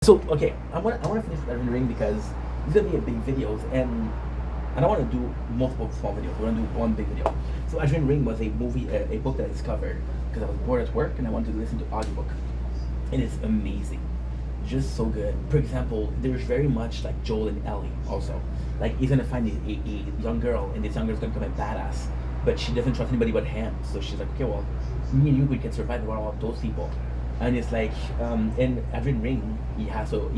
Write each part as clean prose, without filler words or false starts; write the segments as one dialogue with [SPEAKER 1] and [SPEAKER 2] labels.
[SPEAKER 1] So okay, I wanna finish Elden Ring because it's gonna be a big videos, and I don't want to do multiple small videos. We're gonna do one big video. So Elden Ring was a movie, a book that I discovered because I was bored at work and I wanted to listen to audiobook. And it's amazing, just so good. For example, there's very much like Joel and Ellie also. Like he's gonna find a young girl, and this young girl's gonna become a badass, but she doesn't trust anybody but him. So she's like, okay, well, me and you we can survive without all those people. And it's like in Adrian Ring, he has to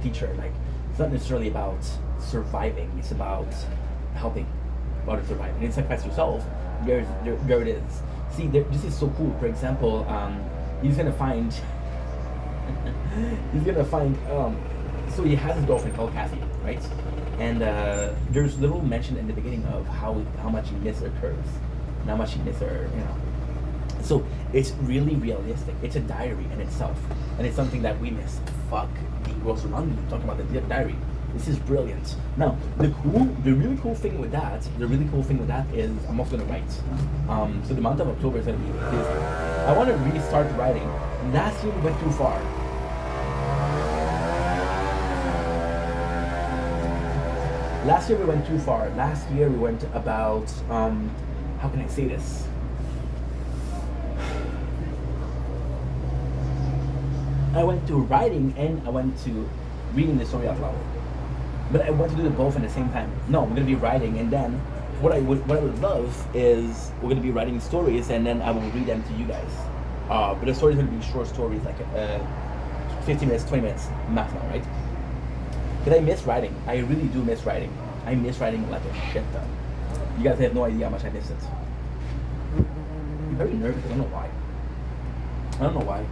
[SPEAKER 1] teach her like it's not necessarily about surviving; it's about helping others survive. And in Sacrifice Yourself, there it is. See, this is so cool. For example, he's gonna find he's gonna find so he has his girlfriend called Cassie, right? And there's little mention in the beginning of how much he misses her curves, and how much he misses her, you know. So it's really realistic. It's a diary in itself, and it's something that we miss. Fuck the Gross London talking about the diary. This is brilliant. Now, the really cool thing with that is I'm also gonna write. So the month of October is gonna be busy. I want to restart writing. Last year we went too far. Last year we went too far. Last year we went about how can I say this? I went to writing and I went to reading the story out loud. But I want to do both at the same time. No, I'm gonna be writing, and then what I would love is we're gonna be writing stories, and then I will read them to you guys. But the stories are gonna be short stories, like 15 minutes, 20 minutes maximum, right? Because I miss writing. I really do miss writing. I miss writing like a shit ton. You guys have no idea how much I miss it. I'm very nervous. I don't know why. I don't know why.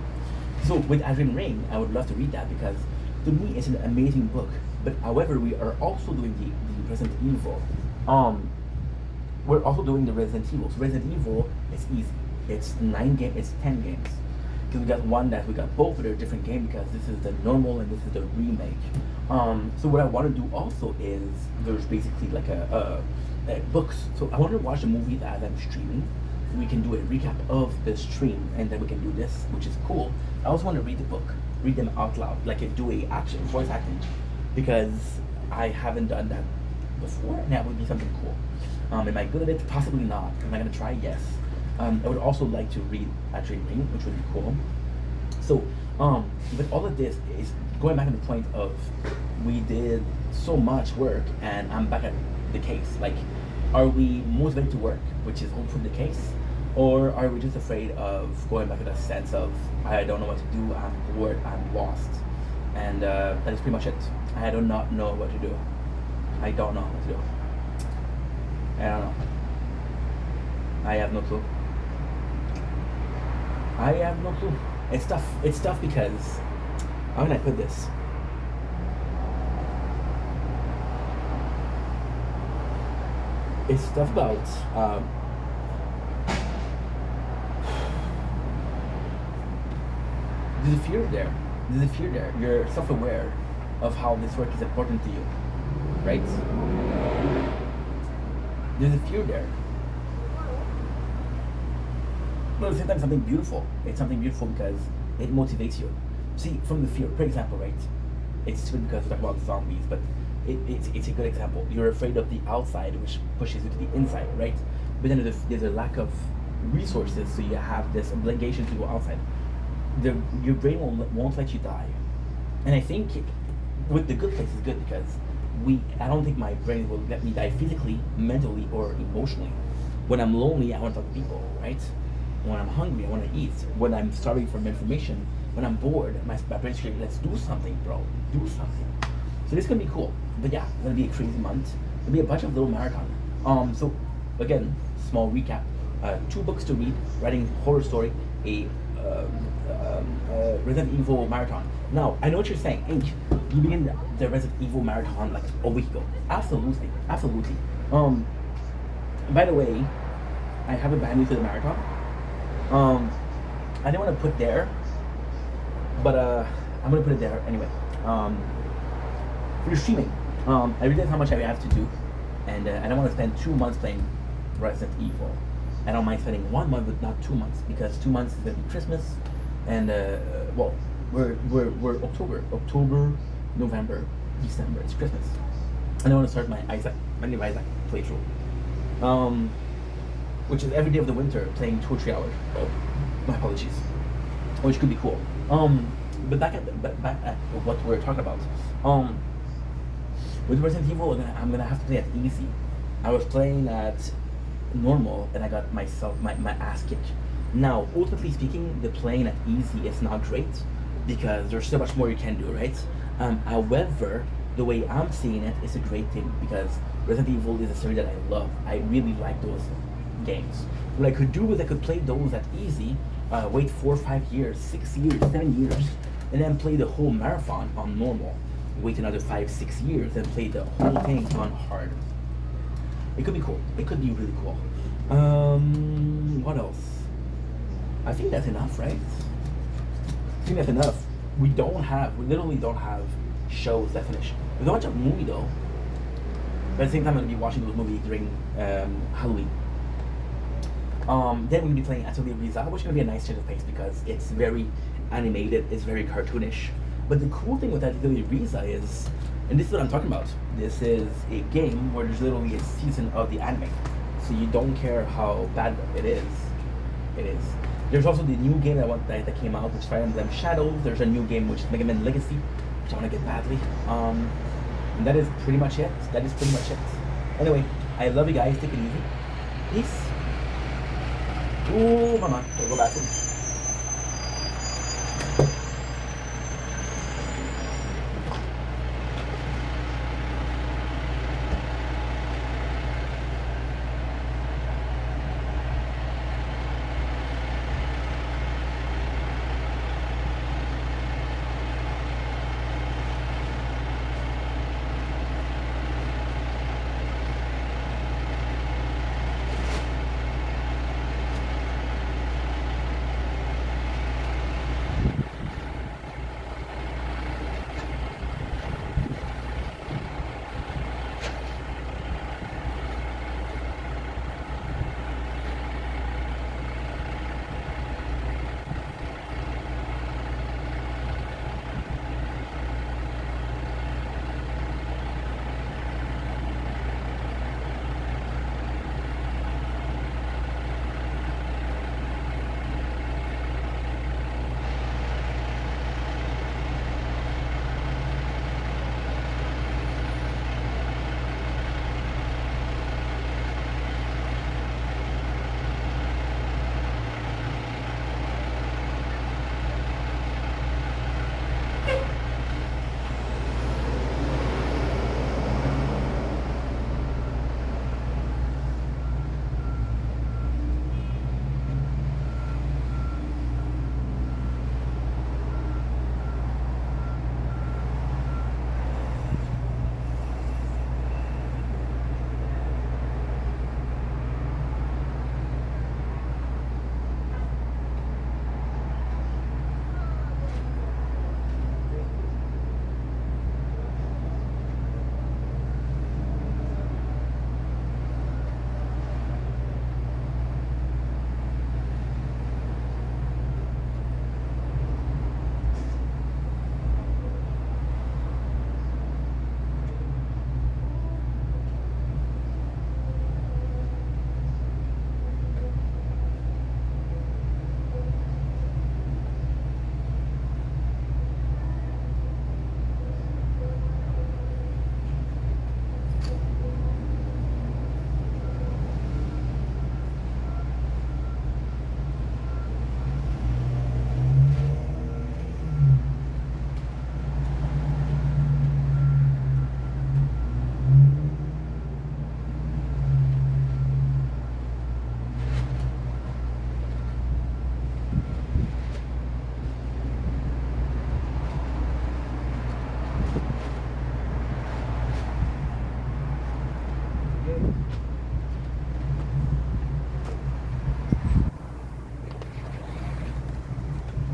[SPEAKER 1] So with Adrian Ring, I would love to read that because to me it's an amazing book. But however, we are also doing the Resident Evil. We're also doing the Resident Evil. So Resident Evil is easy. It's 9 games. It's 10 games. Because we got one that we got both of their different game because this is the normal and this is the remake. So what I want to do also is there's basically like a books. So I want to watch a movie that I'm streaming. We can do a recap of the stream and then we can do this, which is cool. I also want to read the book, read them out loud, like do a action, voice acting, because I haven't done that before, and that would be something cool. Am I good at it? Possibly not. Am I gonna try? Yes. I would also like to read Adrian Ring, which would be cool. So, but all of this is going back to the point of we did so much work, and I'm back at the case. Like, are we motivated to work, which is hopefully the case, or are we just afraid of going back to that sense of I don't know what to do, I'm bored, I'm lost, and that is pretty much it. I do not know what to do. I don't know what to do. I don't know. I have no clue. I have no clue. It's tough. It's tough because how can I put this? It's tough about there's a fear there. There's a fear there. You're self-aware of how this work is important to you, right? There's a fear there. But at the same time, something beautiful. It's something beautiful because it motivates you. See, from the fear, for example, right? It's stupid because we talk about zombies, but it's a good example. You're afraid of the outside, which pushes you to the inside, right? But then there's a lack of resources, so you have this obligation to go outside. Your brain won't let you die. And I think with the good place is good because I don't think my brain will let me die physically, mentally, or emotionally. When I'm lonely, I want to talk to people, right? When I'm hungry, I want to eat. When I'm starving from information, when I'm bored, my brain's screaming, let's do something, bro. Do something. So this is gonna be cool. But yeah, it's gonna be a crazy month. It'll be a bunch of little marathon. So again, small recap. 2 books to read, writing horror story, a Resident Evil marathon. Now, I know what you're saying. Ink, you begin the Resident Evil marathon like a week ago. Absolutely, absolutely. By the way, I have a bad news for the marathon. I didn't want to put there, but I'm gonna put it there anyway. For the streaming, I realized how much I have to do, and I don't want to spend 2 months playing Resident Evil. I don't mind spending 1 month, but not 2 months, because 2 months is gonna be Christmas, and well, we're October, November, December. It's Christmas, and I want to start my new Isaac playthrough. Which is every day of the winter playing 2 or 3 hours. Oh, my apologies. Which could be cool. But back at what we're talking about. With Resident Evil, I'm gonna have to play at easy. I was playing at normal, and I got my ass kicked. Now, ultimately speaking, the playing at easy is not great because there's so much more you can do, right? However, the way I'm seeing it is a great thing because Resident Evil is a series that I love. I really like those games. What I could do is I could play those at easy, wait 4 or 5 years, 6 years, 7 years, and then play the whole marathon on normal. Wait another 5, 6 years and play the whole thing on hard. It could be cool. It could be really cool. What else? I think that's enough, right? I think that's enough. We literally don't have shows that finish. We don't watch a movie though. But at the same time, I'm gonna be watching those movies during Halloween. Then we're gonna be playing Atelier Riza, which is gonna be a nice change of pace because it's very animated, it's very cartoonish. But the cool thing with Atelier Riza is, and this is what I'm talking about, this is a game where there's literally a season of the anime. So you don't care how bad it is. It is. There's also the new game that came out, which is Fire Emblem Shadows. There's a new game which is Mega Man Legacy, which I want to get badly. And that is pretty much it. Anyway, I love you guys. Take it easy. Peace. Ooh, mama. Okay, go back.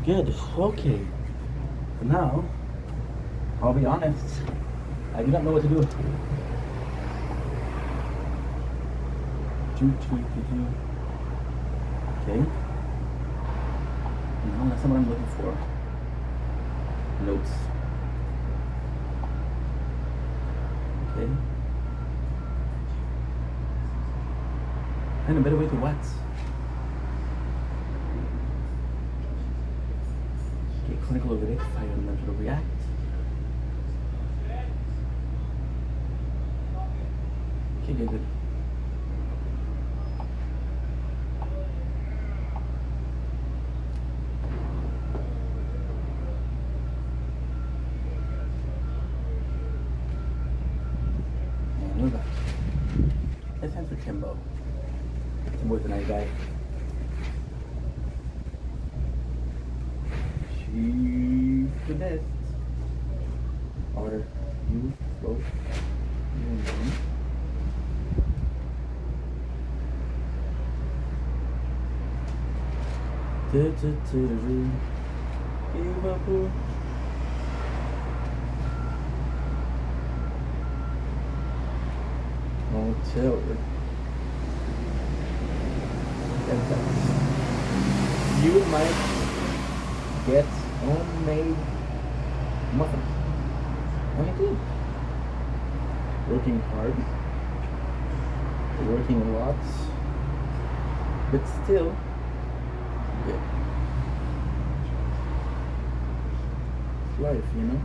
[SPEAKER 1] Good. Okay. Now, I'll be honest. I do not know what to do. Okay. No, that's not what I'm looking for. notes. Okay. And a better way to what? Okay, chronicle over it, fire elemental react. Okay, good. And we're back. That's time for Timbo. Timbo's a nice guy. She's the best. Order. You, float. Give up. Oh, chill. You might get homemade muffin. Only good. Working hard. Working a lot. But still good. Life, you know?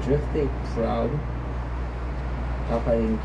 [SPEAKER 1] Just stay proud. Papa Inc.